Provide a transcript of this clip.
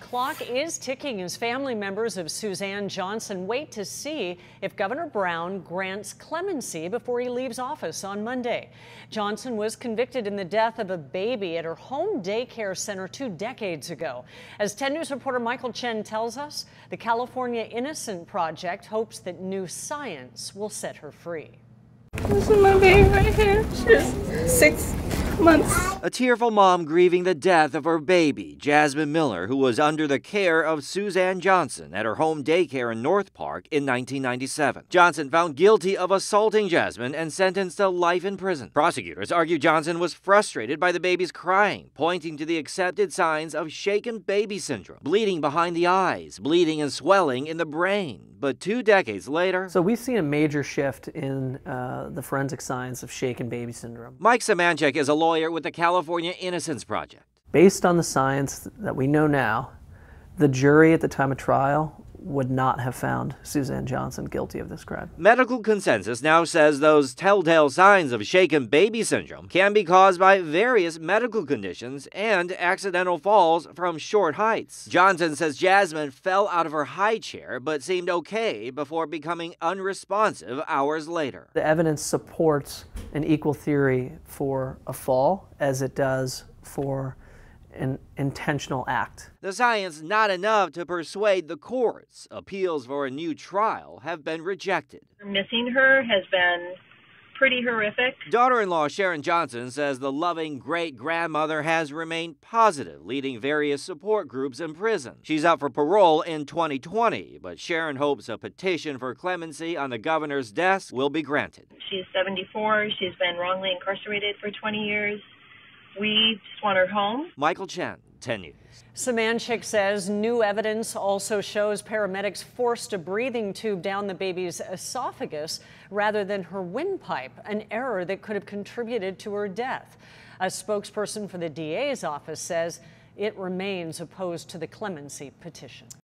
clock is ticking as family members of Suzanne Johnson wait to see if Governor Brown grants clemency before he leaves office on Monday. Johnson was convicted in the death of a baby at her home daycare center 2 decades ago. As 10 News reporter Michael Chen tells us, the California Innocent Project hopes that new science will set her free. This is my baby right here. She's 6 months. A tearful mom grieving the death of her baby, Jasmine Miller, who was under the care of Suzanne Johnson at her home daycare in North Park in 1997. Johnson found guilty of assaulting Jasmine and sentenced to life in prison. Prosecutors argue Johnson was frustrated by the baby's crying, pointing to the accepted signs of shaken baby syndrome, bleeding behind the eyes, bleeding and swelling in the brain. But 2 decades later... So we've seen a major shift in the forensic science of shaken baby syndrome. Mike Samanchek is a lawyer with the California Innocence Project. Based on the science that we know now, the jury at the time of trial would not have found Suzanne Johnson guilty of this crime. Medical consensus now says those telltale signs of shaken baby syndrome can be caused by various medical conditions and accidental falls from short heights. Johnson says Jasmine fell out of her high chair but seemed okay before becoming unresponsive hours later. The evidence supports an equal theory for a fall as it does for an intentional act. The science not enough to persuade the courts. Appeals for a new trial have been rejected. Missing her has been pretty horrific. Daughter-in-law Sharon Johnson says the loving great-grandmother has remained positive, leading various support groups in prison. She's up for parole in 2020, but Sharon hopes a petition for clemency on the governor's desk will be granted. She's 74. She's been wrongly incarcerated for 20 years. We just want her home. Michael Chen, 10 News. Samanchik says new evidence also shows paramedics forced a breathing tube down the baby's esophagus rather than her windpipe, an error that could have contributed to her death. A spokesperson for the DA's office says it remains opposed to the clemency petition.